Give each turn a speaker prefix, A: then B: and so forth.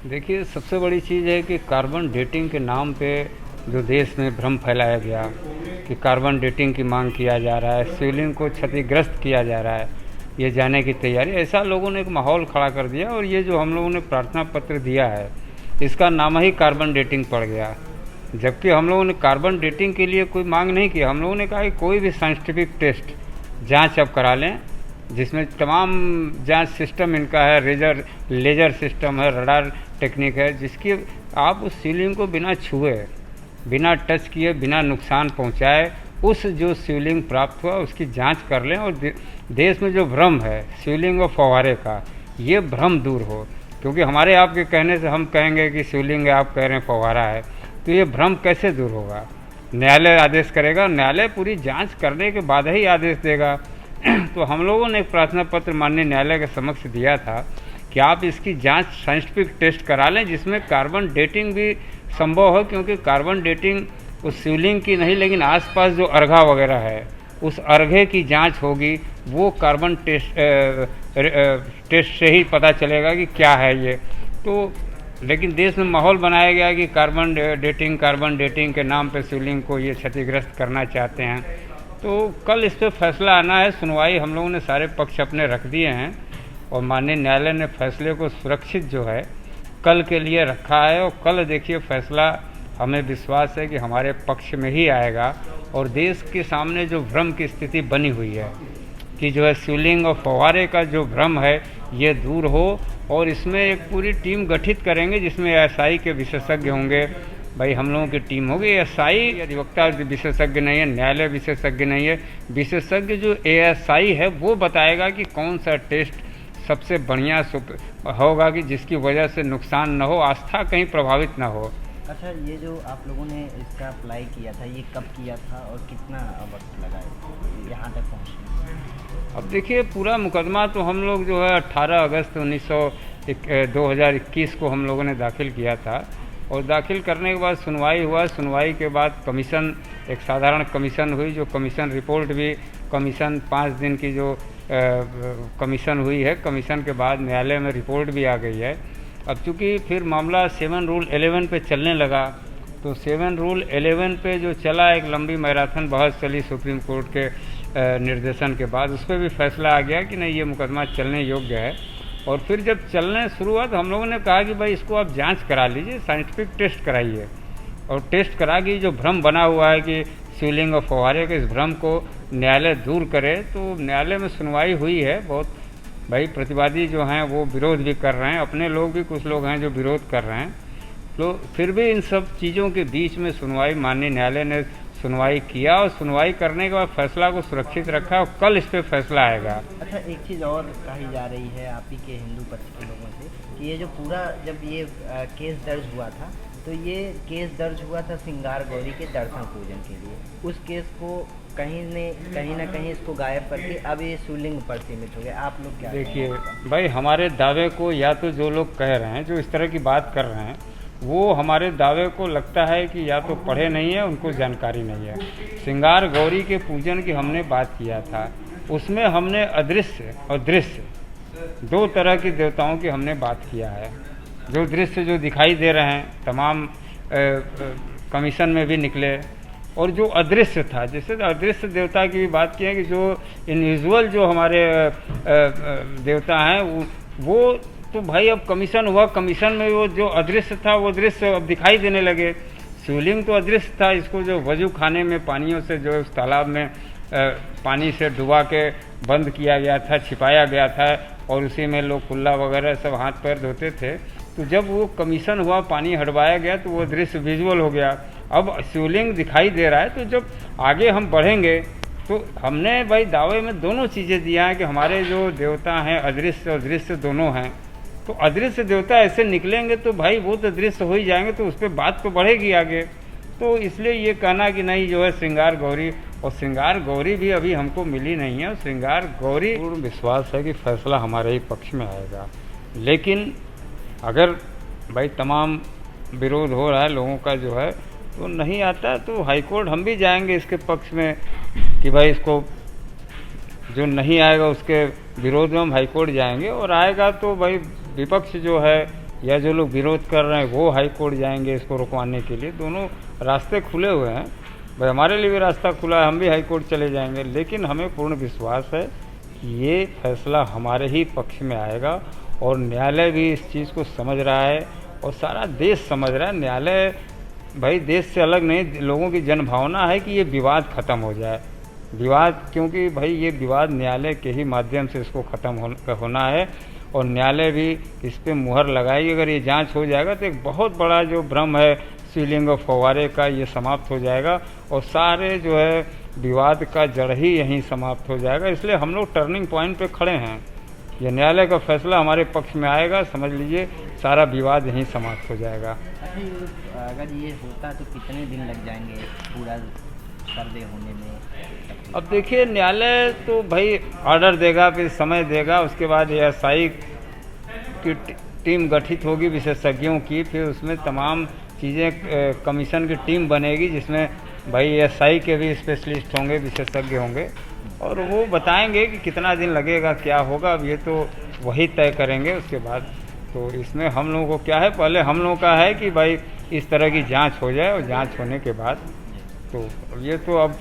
A: देखिए, सबसे बड़ी चीज़ है कि कार्बन डेटिंग के नाम पे जो देश में भ्रम फैलाया गया कि कार्बन डेटिंग की मांग किया जा रहा है, शिवलिंग को क्षतिग्रस्त किया जा रहा है, ये जाने की तैयारी, ऐसा लोगों ने एक माहौल खड़ा कर दिया। और ये जो हम लोगों ने प्रार्थना पत्र दिया है, इसका नाम ही कार्बन डेटिंग पड़ गया। जबकि हम लोगों ने कार्बन डेटिंग के लिए कोई मांग नहीं की। हम लोगों ने कहा कि कोई भी साइंटिफिक टेस्ट जांच अब करा लें, जिसमें तमाम जांच सिस्टम इनका है, लेजर सिस्टम है, रडार टेक्निक है, जिसकी आप उस शिवलिंग को बिना छुए, बिना टच किए, बिना नुकसान पहुंचाए उस जो शिवलिंग प्राप्त हुआ उसकी जांच कर लें। और देश में जो भ्रम है शिवलिंग और फव्वारे का, ये भ्रम दूर हो। क्योंकि हमारे आपके कहने से हम कहेंगे कि शिवलिंग है, आप कह रहे हैं फव्वारा है, तो ये भ्रम कैसे दूर होगा? न्यायालय आदेश करेगा, न्यायालय पूरी जांच करने के बाद ही आदेश देगा। तो हम लोगों ने एक प्रार्थना पत्र माननीय न्यायालय के समक्ष दिया था कि आप इसकी जांच साइंटिफिक टेस्ट करा लें, जिसमें कार्बन डेटिंग भी संभव हो। क्योंकि कार्बन डेटिंग उस शिवलिंग की नहीं, लेकिन आसपास जो अर्घा वगैरह है उस अर्घे की जांच होगी, वो कार्बन टेस्ट से ही पता चलेगा कि क्या है ये। तो लेकिन देश में माहौल बनाया गया कि कार्बन डेटिंग के नाम पे शिवलिंग को ये क्षतिग्रस्त करना चाहते हैं। तो कल इस पर फैसला आना है। सुनवाई हम लोगों ने सारे पक्ष अपने रख दिए हैं और माननीय न्यायालय ने फैसले को सुरक्षित जो है कल के लिए रखा है। और कल देखिए फैसला, हमें विश्वास है कि हमारे पक्ष में ही आएगा। और देश के सामने जो भ्रम की स्थिति बनी हुई है कि जो है शिवलिंग और फव्वारे का जो भ्रम है ये दूर हो। और इसमें एक पूरी टीम गठित करेंगे जिसमें एएसआई के विशेषज्ञ होंगे। भाई हम लोगों की टीम होगी। एएसआई अधिवक्ता विशेषज्ञ नहीं है, न्यायालय विशेषज्ञ नहीं है, विशेषज्ञ जो एएसआई है वो बताएगा कि कौन सा टेस्ट सबसे बढ़िया होगा कि जिसकी वजह से नुकसान न हो, आस्था कहीं प्रभावित ना हो।
B: अच्छा, ये जो आप लोगों ने इसका अप्लाई किया था, ये कब किया था और कितना वक्त लगा यहाँ तक पहुँचने?
A: अब देखिए, पूरा मुकदमा तो हम लोग जो है 18 अगस्त 2021 को हम लोगों ने दाखिल किया था। और दाखिल करने के बाद सुनवाई हुआ। सुनवाई के बाद कमीशन, एक साधारण कमीशन हुई, जो कमीशन रिपोर्ट भी, कमीशन 5 दिन की जो कमीशन हुई है, कमीशन के बाद न्यायालय में रिपोर्ट भी आ गई है। अब चूँकि फिर मामला 7 रूल 11 पे चलने लगा, तो 7 रूल 11 पे जो चला, एक लंबी मैराथन बहस चली सुप्रीम कोर्ट के निर्देशन के बाद, उस पर भी फैसला आ गया कि नहीं, ये मुकदमा चलने योग्य है। और फिर जब चलने शुरू हुआ तो हम लोगों ने कहा कि भाई इसको आप जांच करा लीजिए, साइंटिफिक टेस्ट कराइए। और टेस्ट करा के जो भ्रम बना हुआ है कि शिवलिंग और फव्वारे के, इस भ्रम को न्यायालय दूर करे। तो न्यायालय में सुनवाई हुई है। बहुत भाई प्रतिवादी जो हैं वो विरोध भी कर रहे हैं, अपने लोग भी कुछ लोग हैं जो विरोध कर रहे हैं। तो फिर भी इन सब चीज़ों के बीच में सुनवाई, माननीय न्यायालय ने सुनवाई किया और सुनवाई करने के बाद फैसला को सुरक्षित रखा और कल इस पर फैसला आएगा।
B: अच्छा, एक चीज़ और कही जा रही है आप ही के हिंदू पक्ष के लोगों से कि ये जो पूरा, जब ये केस दर्ज हुआ था, तो ये केस दर्ज हुआ था सिंगार गौरी के दर्शन पूजन के लिए। उस केस को कहीं ना कहीं इसको गायब करके अब ये शिवलिंग पर सीमित हो गया। आप लोग क्या
A: देखिए भाई, हमारे दावे को, या तो जो लोग कह रहे हैं, जो इस तरह की बात कर रहे हैं, वो हमारे दावे को लगता है कि या तो पढ़े नहीं है, उनको जानकारी नहीं है। श्रृंगार गौरी के पूजन की हमने बात किया था, उसमें हमने अदृश्य और दृश्य, 2 तरह की देवताओं की हमने बात किया है। जो दृश्य जो दिखाई दे रहे हैं तमाम कमीशन में भी निकले, और जो अदृश्य था, जैसे अदृश्य देवता की भी बात की है कि जो इनविजुअल जो हमारे देवता हैं वो तो भाई अब कमीशन हुआ, कमीशन में वो जो अदृश्य था वो दृश्य अब दिखाई देने लगे। शिवलिंग तो अदृश्य था, इसको जो वजू खाने में पानियों से, जो उस तालाब में पानी से डुबा के बंद किया गया था, छिपाया गया था, और उसी में लोग कुल्ला वगैरह सब हाथ पैर धोते थे। तो जब वो कमीशन हुआ, पानी हटवाया गया, तो वो दृश्य विजुअल हो गया। अब शिवलिंग दिखाई दे रहा है। तो जब आगे हम बढ़ेंगे तो हमने भाई दावे में दोनों चीज़ें दिया है कि हमारे जो देवता हैं अदृश्य और दृश्य दोनों हैं। तो अदृश्य देवता ऐसे निकलेंगे तो भाई वो तो दृश्य हो ही जाएंगे, तो उस पर बात तो बढ़ेगी आगे। तो इसलिए ये कहना कि नहीं जो है श्रृंगार गौरी, और श्रृंगार गौरी भी अभी हमको मिली नहीं है। श्रृंगार गौरी, पूर्ण विश्वास है कि फैसला हमारे ही पक्ष में आएगा। लेकिन अगर भाई तमाम विरोध हो रहा है लोगों का जो है, तो नहीं आता तो हाईकोर्ट हम भी जाएंगे इसके पक्ष में कि भाई इसको जो नहीं आएगा उसके विरोध में हम हाईकोर्ट जाएंगे। और आएगा तो भाई विपक्ष जो है या जो लोग विरोध कर रहे हैं वो हाई कोर्ट जाएंगे इसको रुकवाने के लिए। दोनों रास्ते खुले हुए हैं भाई, हमारे लिए भी रास्ता खुला है, हम भी हाई कोर्ट चले जाएंगे। लेकिन हमें पूर्ण विश्वास है कि ये फैसला हमारे ही पक्ष में आएगा और न्यायालय भी इस चीज़ को समझ रहा है और सारा देश समझ रहा है। न्यायालय भाई देश से अलग नहीं, लोगों की जनभावना है कि ये विवाद ख़त्म हो जाए। विवाद, क्योंकि भाई ये विवाद न्यायालय के ही माध्यम से इसको ख़त्म होना है और न्यायालय भी इस पर मुहर लगाएगी। अगर ये जांच हो जाएगा तो एक बहुत बड़ा जो भ्रम है सीलिंग और फव्वारे का, ये समाप्त हो जाएगा और सारे जो है विवाद का जड़ ही यहीं समाप्त हो जाएगा। इसलिए हम लोग टर्निंग पॉइंट पे खड़े हैं। ये न्यायालय का फैसला हमारे पक्ष में आएगा, समझ लीजिए सारा विवाद यहीं समाप्त हो जाएगा।
B: अच्छा, अगर ये होता तो कितने दिन लग जाएंगे पूरा सर्वे होने में?
A: अब देखिए न्यायालय तो भाई ऑर्डर देगा, फिर समय देगा, उसके बाद एएसआई की टीम गठित होगी विशेषज्ञों की, फिर उसमें तमाम चीज़ें कमीशन की टीम बनेगी जिसमें भाई एएसआई के भी स्पेशलिस्ट होंगे, विशेषज्ञ होंगे और वो बताएंगे कि कितना दिन लगेगा, क्या होगा। अब ये तो वही तय करेंगे उसके बाद। तो इसमें हम लोगों को क्या है, पहले हम लोगों का है कि भाई इस तरह की जांच हो जाए और जांच होने के बाद तो ये तो अब